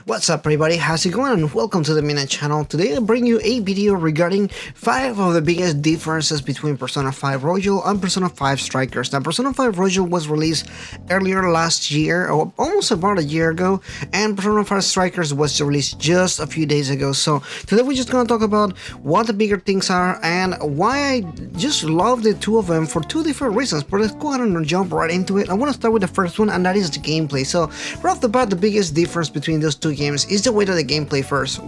What's up everybody, how's it going, and welcome to the Mina channel. Today I bring you a video regarding 5 of the biggest differences between Persona 5 Royal and Persona 5 Strikers. Now, Persona 5 Royal was released earlier last year, or almost about a year ago, and Persona 5 Strikers was released just a few days ago. So today we're just gonna talk about what the bigger things are and why I just love the two of them for two different reasons. But let's go ahead and jump right into it. I want to start with the first one, and that is the gameplay. So right off the bat, the biggest difference between those two games is the way that the gameplay first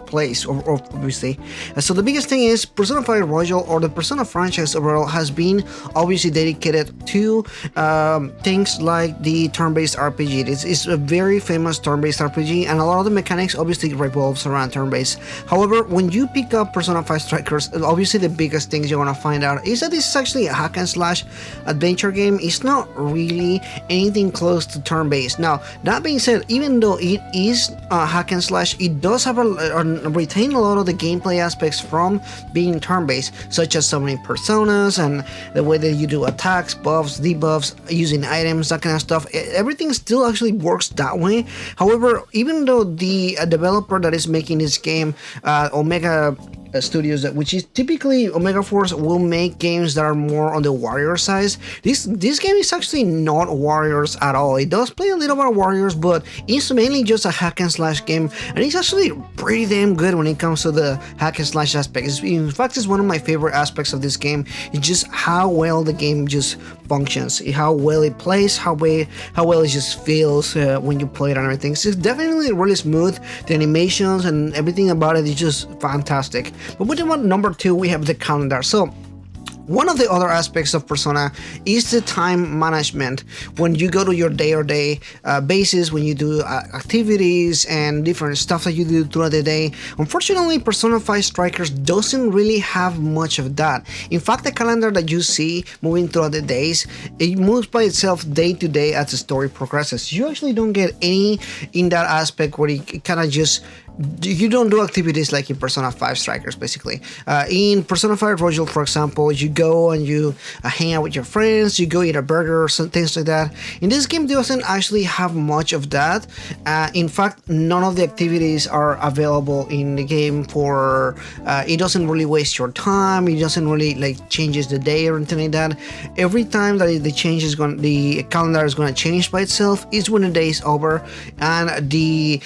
plays, or obviously. So the biggest thing is Persona 5 Royal, or the Persona franchise overall, has been obviously dedicated to things like the turn-based RPG. It's a very famous turn-based RPG, and a lot of the mechanics obviously revolves around turn-based. However, when you pick up Persona 5 Strikers, obviously the biggest things you're gonna find out is that this is actually a hack and slash adventure game. It's not really anything close to turn-based. Now, that being said, even though it is hack and slash, it does have retain a lot of the gameplay aspects from being turn-based, such as summoning personas and the way that you do attacks, buffs, debuffs, using items, that kind of stuff. Everything still actually works that way. However, even though the developer that is making this game, Omega Studios, which is typically Omega Force, will make games that are more on the warrior side. This game is actually not warriors at all. It does play a little bit of warriors, but it's mainly just a hack and slash game, and it's actually pretty damn good when it comes to the hack and slash aspect. In fact, it's one of my favorite aspects of this game. It's just how well the game just functions, how well it plays, how well it just feels when you play it and everything. So it's definitely really smooth. The animations and everything about it is just fantastic. But with number 2, we have the calendar. So one of the other aspects of Persona is the time management. When you go to your day-to-day basis, when you do activities and different stuff that you do throughout the day, unfortunately Persona 5 Strikers doesn't really have much of that. In fact, the calendar that you see moving throughout the days, it moves by itself day to day as the story progresses. You actually don't get any in that aspect where it kind of just, you don't do activities like in Persona 5 Strikers, basically. In Persona 5 Royal, for example, you go and you hang out with your friends, you go eat a burger or some things like that. In this game, it doesn't actually have much of that. In fact, none of the activities are available in the game for, it doesn't really waste your time, it doesn't really like changes the day or anything like that. Every time that the calendar is going to change by itself is when the day is over, and the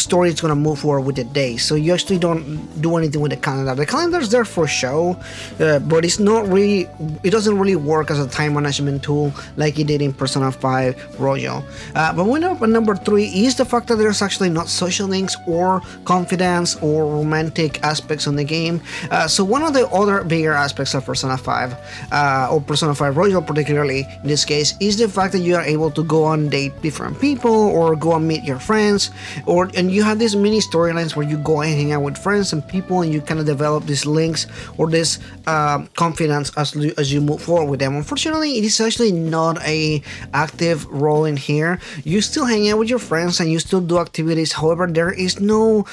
story is going to move forward with the day. So you actually don't do anything with the calendar. The calendar is there for show, but it's not really, it doesn't really work as a time management tool like it did in Persona 5 Royal. But number 3 is the fact that there's actually not social links or confidence or romantic aspects on the game. So one of the other bigger aspects of Persona 5, or Persona 5 Royal particularly in this case, is the fact that you are able to go on date different people or go and meet your friends, and you have these mini storylines where you go and hang out with friends and people, and you kind of develop these links or this confidence as you move forward with them. Unfortunately, it is actually not a active role in here. You still hang out with your friends and you still do activities. However, there is no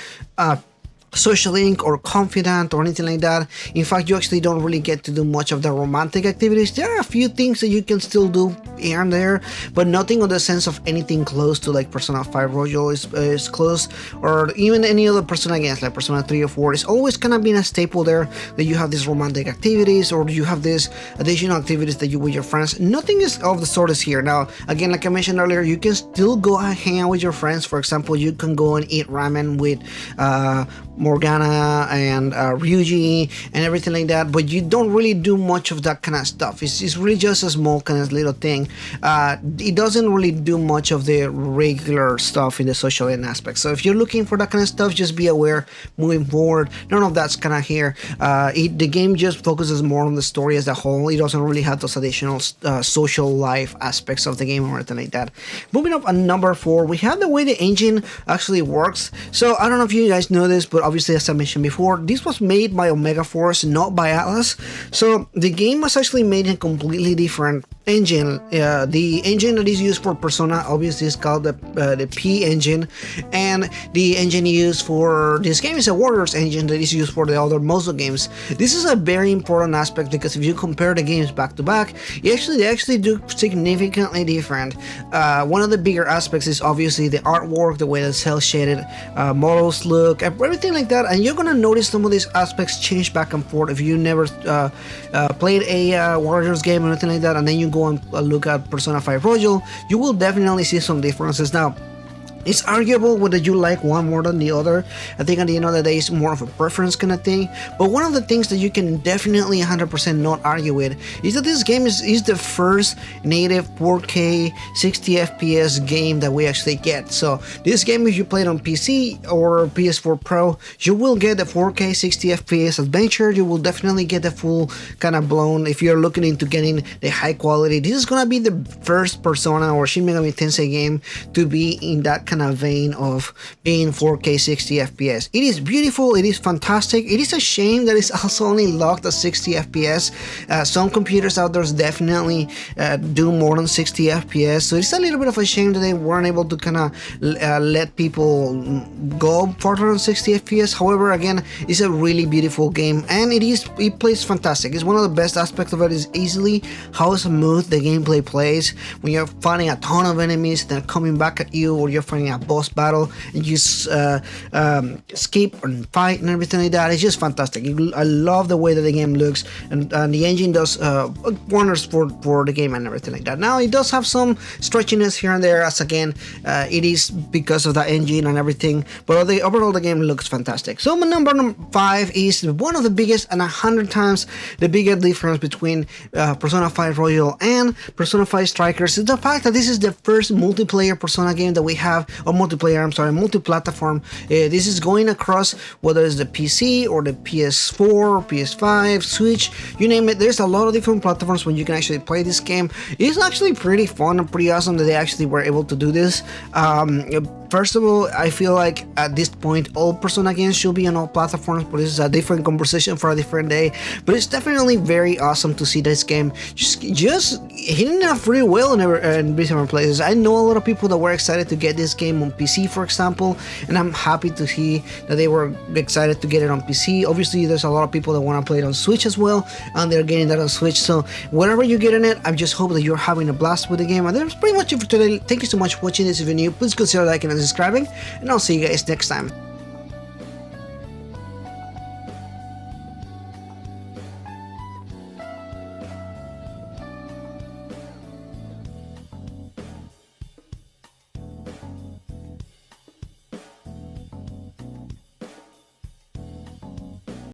social link or confidant or anything like that. In fact, you actually don't really get to do much of the romantic activities. There are a few things that you can still do here and there, but nothing on the sense of anything close to like Persona 5 Royal is close, or even any other Persona games like Persona 3 or 4. It's always kind of been a staple there that you have these romantic activities, or you have these additional activities that you with your friends. Nothing is of the sort is here. Now, again, like I mentioned earlier, you can still go and hang out with your friends. For example, you can go and eat ramen with Morgana and Ryuji and everything like that, but you don't really do much of that kind of stuff. It's really just a small kind of little thing. It doesn't really do much of the regular stuff in the social end aspect. So if you're looking for that kind of stuff, just be aware moving forward, none of that's kind of here. The game just focuses more on the story as a whole. It doesn't really have those additional social life aspects of the game or anything like that. Moving up at number 4, we have the way the engine actually works. So I don't know if you guys know this, but obviously, as I mentioned before, this was made by Omega Force, not by Atlus. So the game was actually made in a completely different engine. The engine that is used for Persona obviously is called the P engine, and the engine used for this game is a Warriors engine that is used for the other Musou games. This is a very important aspect because if you compare the games back to back, they actually do significantly different. One of the bigger aspects is obviously the artwork, the way the cel shaded models look, everything like that, and you're gonna notice some of these aspects change back and forth if you never played a Warriors game or anything like that, and then you go and look at Persona 5 Royal, you will definitely see some differences. Now, it's arguable whether you like one more than the other. I think at the end of the day, it's more of a preference kind of thing. But one of the things that you can definitely 100% not argue with is that this game is the first native 4K 60 FPS game that we actually get. So this game, if you play it on PC or PS4 Pro, you will get the 4K 60 FPS adventure. You will definitely get the full kind of blown. If you're looking into getting the high quality, this is gonna be the first Persona or Shin Megami Tensei game to be in that kind of vein of being 4K 60 FPS. It is beautiful, it is fantastic. It is a shame that it's also only locked at 60 FPS. Some computers out there definitely do more than 60 FPS, so it's a little bit of a shame that they weren't able to kind of let people go further than 60 FPS. However, again, it's a really beautiful game, and it plays fantastic. It's one of the best aspects of it is easily how smooth the gameplay plays when you're fighting a ton of enemies that are coming back at you, or you're fighting a boss battle and you escape and fight and everything like that. It's just fantastic. I love the way that the game looks, and the engine does wonders for the game and everything like that. Now, it does have some stretchiness here and there, as again, it is because of the engine and everything, but overall the game looks fantastic. So my number 5 is one of the biggest and 100 times the biggest difference between Persona 5 Royal and Persona 5 Strikers is the fact that this is the first multiplayer Persona game that we have, or multi-platform. This is going across whether it's the PC or the PS4, PS5, Switch, you name it. There's a lot of different platforms when you can actually play this game. It's actually pretty fun and pretty awesome that they actually were able to do this. First of all, I feel like at this point all Persona games should be on all platforms, but this is a different conversation for a different day. But it's definitely very awesome to see this game just hitting it pretty well in different places. I know a lot of people that were excited to get this game on PC, for example, and I'm happy to see that they were excited to get it on PC. Obviously, there's a lot of people that want to play it on Switch as well, and they're getting that on Switch. So wherever you get in it, I just hope that you're having a blast with the game. And that's pretty much it for today. Thank you so much for watching this. If you're new, please consider liking and subscribing, and I'll see you guys next time.